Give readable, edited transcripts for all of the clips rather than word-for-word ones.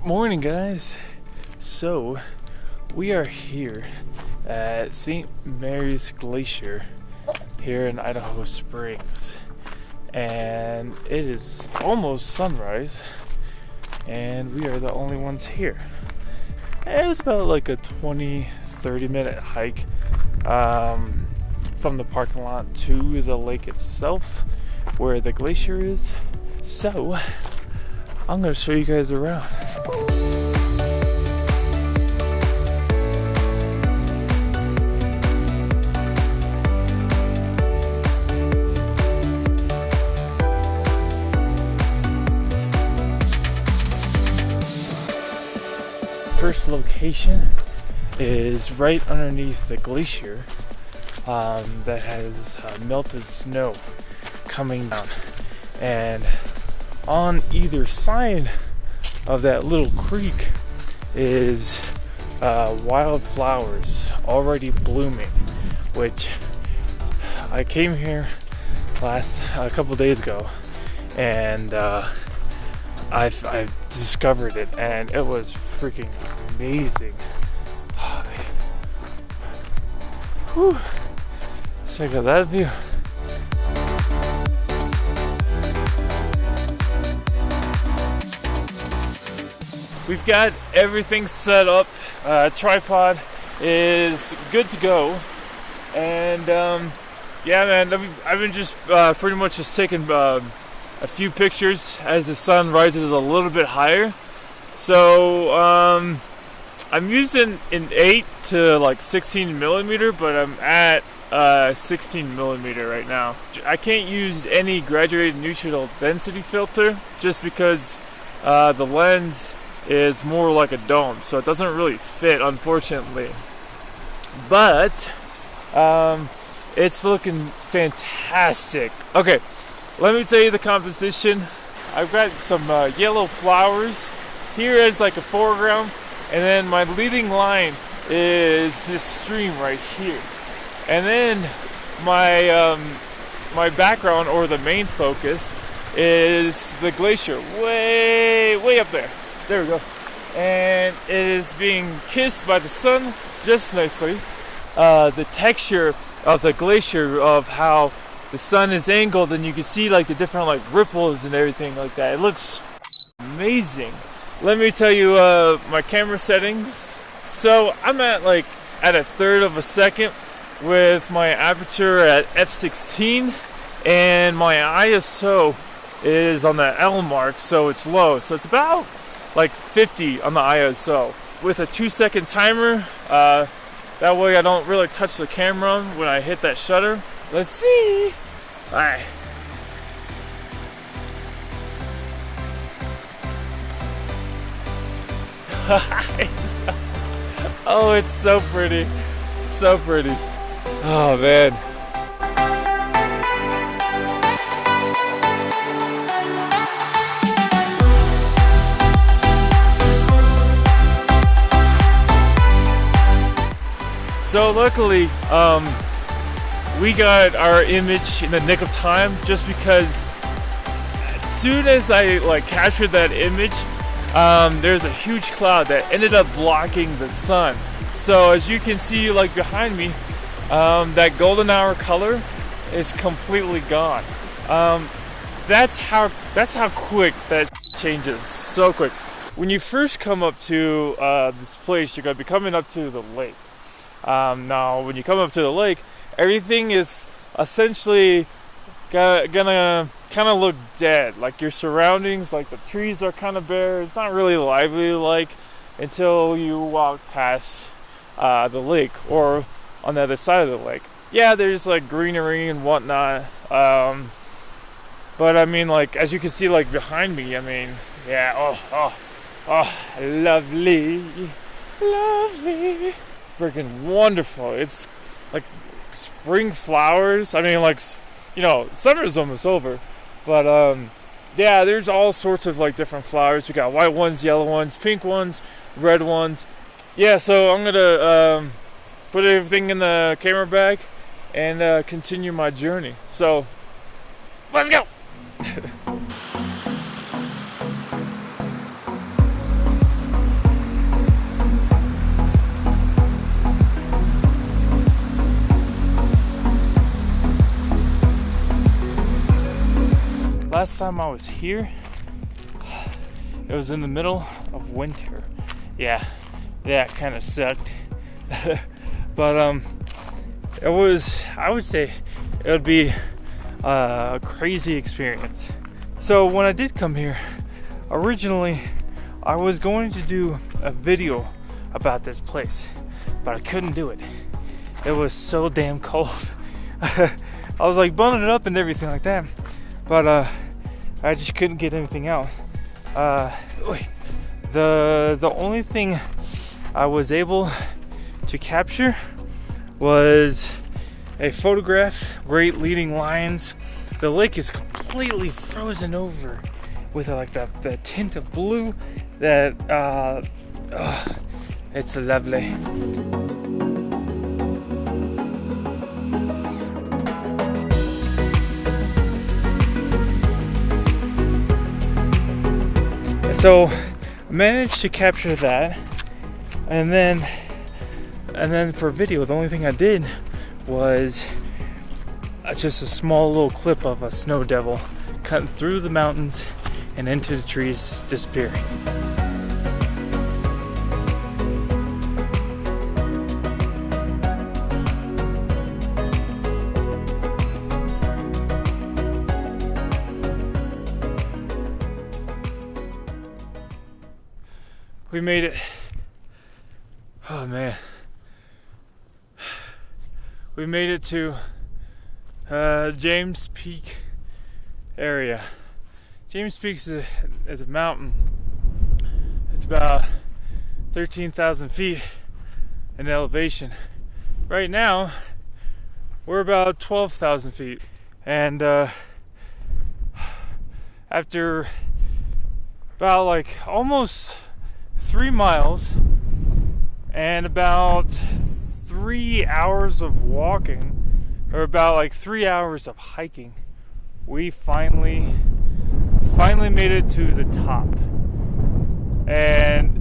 Morning, guys. So we are here at St. Mary's Glacier here in Idaho Springs, and it is almost sunrise and we are the only ones here. And it was about like a 20-30 minute hike from the parking lot to the lake itself where the glacier is. So I'm gonna show you guys around. First location is right underneath the glacier that has melted snow coming down, and on either side of that little creek is wildflowers already blooming, which I came here a couple days ago, and I've discovered it, and it was freaking amazing. Whew. Check out that view. We've got everything set up. Tripod is good to go, and yeah, man, I've been just pretty much just taking a few pictures as the sun rises a little bit higher. So I'm using an 8 to like 16 millimeter, but I'm at 16 millimeter right now. I can't use any graduated neutral density filter just because the lens is more like a dome, so it doesn't really fit, unfortunately. But it's looking fantastic. Okay, let me tell you the composition. I've got some yellow flowers here as like a foreground, and then my leading line is this stream right here, and then my my background, or the main focus, is the glacier way up there. There we go. And it is being kissed by the sun just nicely. The texture of the glacier, of how the sun is angled, and you can see like the different like ripples and everything like that. It looks amazing. Let me tell you my camera settings. So I'm at a third of a second with my aperture at f/16, and my ISO is on the L mark, so it's low. So it's about like 50 on the ISO with a 2-second timer. That way I don't really touch the camera when I hit that shutter. Let's see. All right. Oh, it's so pretty. So pretty. Oh, man. So luckily, we got our image in the nick of time, just because as soon as I captured that image, there's a huge cloud that ended up blocking the sun. So as you can see behind me, that golden hour color is completely gone. That's how quick that changes, so quick. When you first come up to this place, you're going to be coming up to the lake. Now, when you come up to the lake, everything is essentially gonna kind of look dead. Like your surroundings, like the trees are kind of bare. It's not really lively until you walk past the lake, or on the other side of the lake. Yeah, there's greenery and whatnot. But I mean, as you can see, behind me, I mean, yeah, oh, lovely. Freaking wonderful. It's like spring flowers. I mean, summer's almost over, but yeah, there's all sorts of different flowers. We got white ones, yellow ones, pink ones, red ones. Yeah, so I'm gonna put everything in the camera bag and continue my journey. So let's go. last time I was here, it was in the middle of winter. Yeah, that kind of sucked. But it was, I would say it would be a crazy experience. So when I did come here, originally I was going to do a video about this place, but I couldn't do it. It was so damn cold. I was like bundling it up and everything like that, but I just couldn't get anything out. The only thing I was able to capture was a photograph, great leading lines. The lake is completely frozen over with like the tint of blue that it's lovely. So I managed to capture that, and then for video, the only thing I did was just a small little clip of a snow devil cutting through the mountains and into the trees, disappearing. We made it. Oh man. We made it to James Peak area. James Peak is a mountain. It's about 13,000 feet in elevation. Right now, we're about 12,000 feet. And after about like almost 3 miles and about 3 hours of walking, or about like 3 hours of hiking, we finally made it to the top. And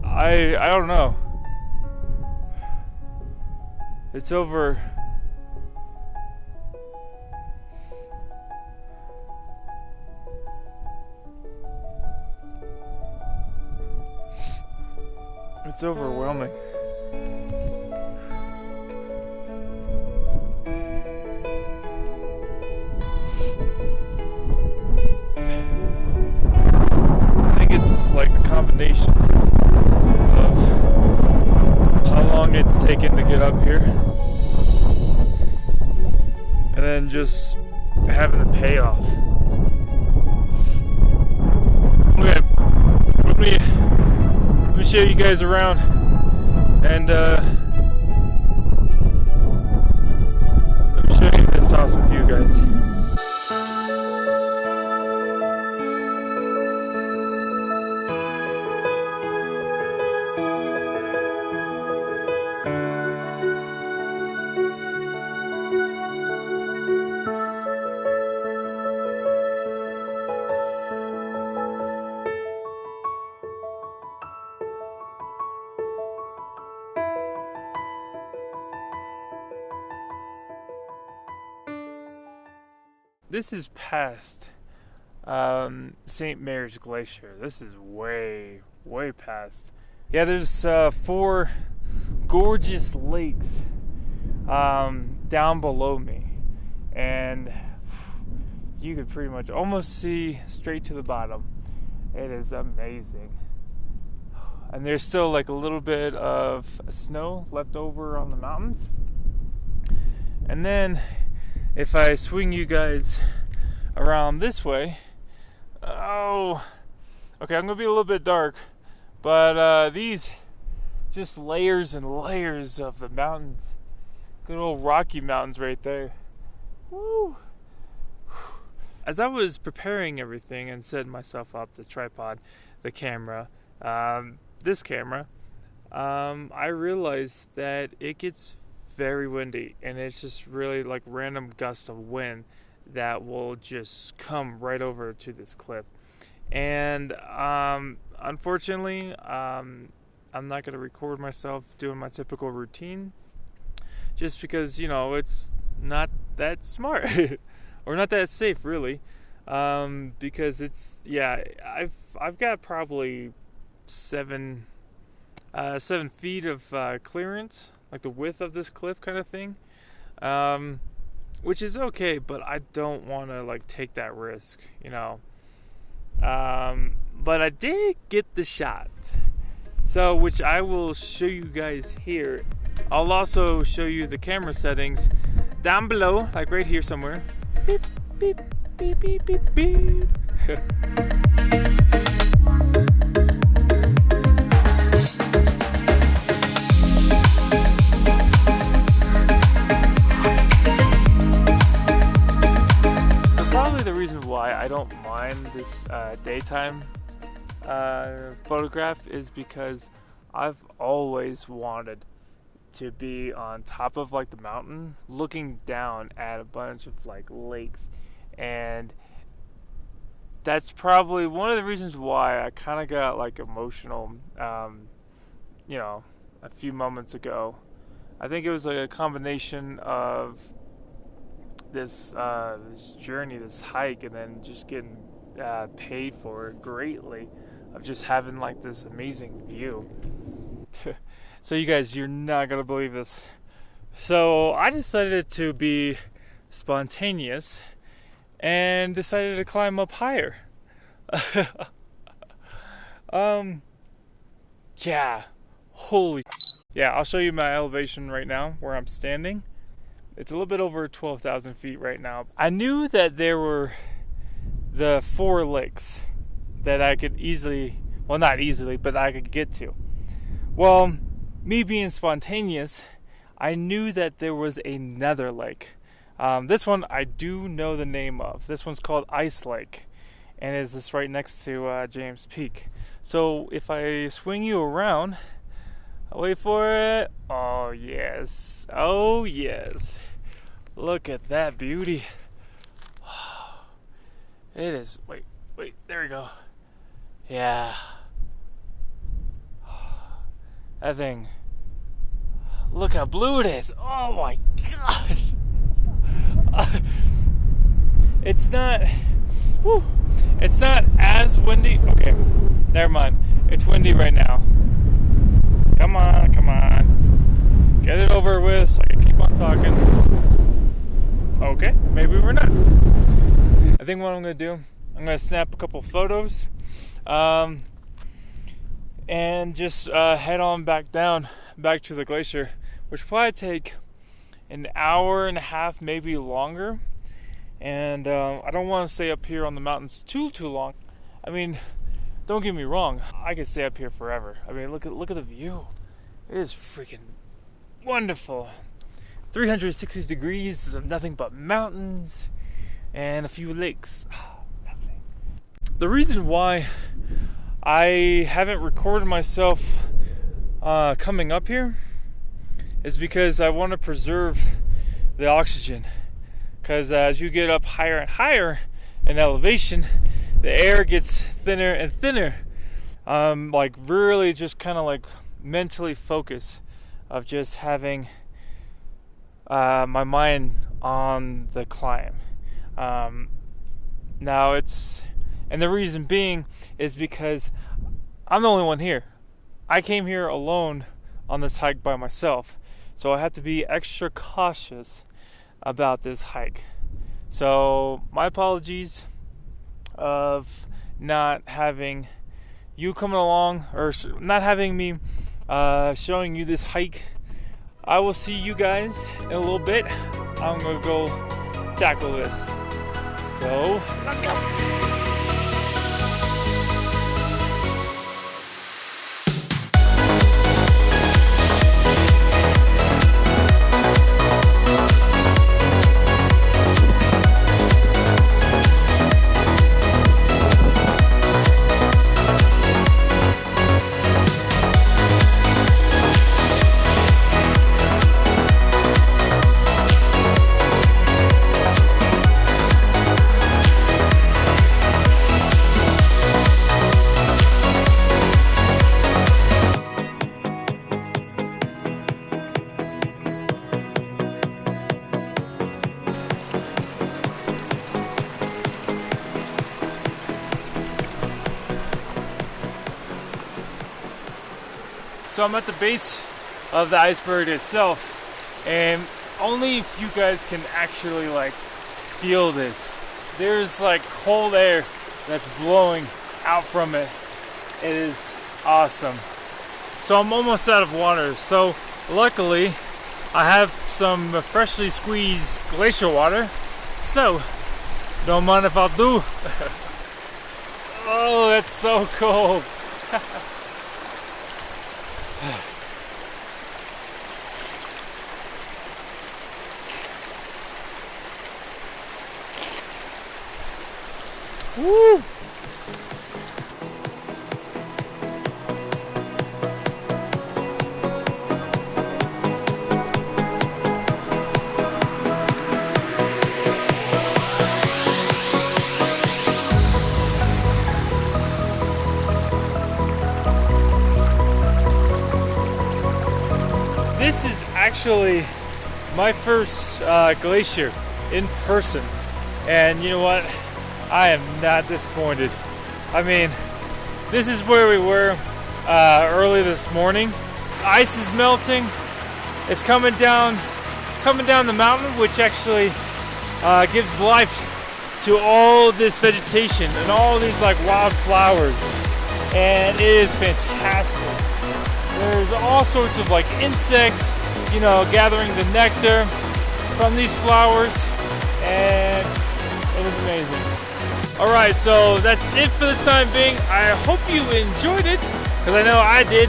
I don't know. It's over. It's overwhelming. I think it's like the combination of how long it's taken to get up here, and then just having the payoff. Okay, let me show you guys around, and let me show you this awesome view, guys. This is past St. Mary's Glacier. This is way past. Yeah, there's 4 gorgeous lakes down below me, and you could pretty much almost see straight to the bottom. It is amazing. And there's still like a little bit of snow left over on the mountains. And then if I swing you guys around this way, okay, I'm gonna be a little bit dark, but these just layers and layers of the mountains, good old Rocky Mountains right there. Woo! As I was preparing everything and setting myself up, the tripod, the camera, this camera, I realized that it gets very windy, and it's just really like random gusts of wind that will just come right over to this cliff. And unfortunately, I'm not going to record myself doing my typical routine, just because, you know, it's not that smart or not that safe really, because it's, yeah, I've got probably 7 feet of clearance, like the width of this cliff kind of thing, which is okay, but I don't want to like take that risk, you know. But I did get the shot, so which I will show you guys here. I'll also show you the camera settings down below, like right here somewhere. Beep, beep, beep, beep, beep, beep. The reason why I don't mind this daytime photograph is because I've always wanted to be on top of like the mountain looking down at a bunch of like lakes, and that's probably one of the reasons why I kind of got like emotional you know, a few moments ago. I think it was like a combination of this journey, this hike, and then just getting paid for it greatly, of just having like this amazing view. So you guys, you're not gonna believe this. So I decided to be spontaneous and decided to climb up higher. Yeah, holy, yeah, I'll show you my elevation right now where I'm standing. It's a little bit over 12,000 feet right now. I knew that there were the 4 lakes that I could easily, well, not easily, but I could get to. Well, me being spontaneous, I knew that there was another lake. This one I do know the name of. This one's called Ice Lake, and it's just right next to James Peak. So if I swing you around, wait for it. Oh yes, oh yes. Look at that beauty. It is, wait, there we go. Yeah. That thing, look how blue it is. Oh my gosh. It's not, whew, it's not as windy. Okay, never mind. It's windy right now. Come on. Get it over with so I can keep on talking. Okay, maybe we're not. I think what I'm going to do, I'm going to snap a couple photos and just head on back to the glacier, which will probably take an hour and a half, maybe longer. And I don't want to stay up here on the mountains too long. I mean, don't get me wrong, I could stay up here forever. I mean, look at the view. It is freaking wonderful. 360 degrees of nothing but mountains and a few lakes. Oh, lovely. The reason why I haven't recorded myself coming up here is because I want to preserve the oxygen. Because as you get up higher and higher in elevation, the air gets thinner and thinner. Like really just kind of like mentally focus of just having my mind on the climb. Now it's, and the reason being is because I'm the only one here. I came here alone on this hike by myself, so I have to be extra cautious about this hike. So my apologies of not having you coming along, or not having me showing you this hike. I will see you guys in a little bit. I'm gonna go tackle this. So let's go. so I'm at the base of the iceberg itself, and only if you guys can actually like feel this. There's like cold air that's blowing out from it. It is awesome. So I'm almost out of water. So luckily I have some freshly squeezed glacier water. So don't mind if I do. Oh, that's so cold. Woo! This is actually my first glacier in person, and you know what? I am not disappointed. I mean, this is where we were early this morning. Ice is melting. It's coming down the mountain, which actually gives life to all this vegetation and all these like wildflowers, and it is fantastic. There's all sorts of like insects, you know, gathering the nectar from these flowers, and it is amazing. Alright, so that's it for the time being. I hope you enjoyed it, because I know I did,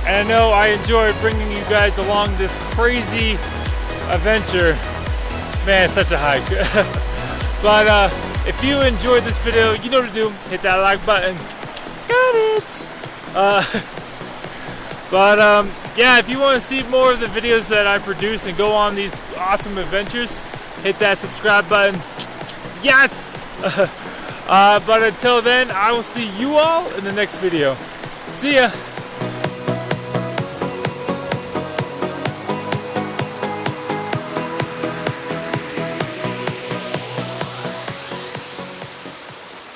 and I know I enjoyed bringing you guys along this crazy adventure. Man, it's such a hike. But if you enjoyed this video, you know what to do. Hit that like button. Got it! Yeah, if you want to see more of the videos that I produce and go on these awesome adventures, hit that subscribe button. Yes! But until then, I will see you all in the next video. See ya!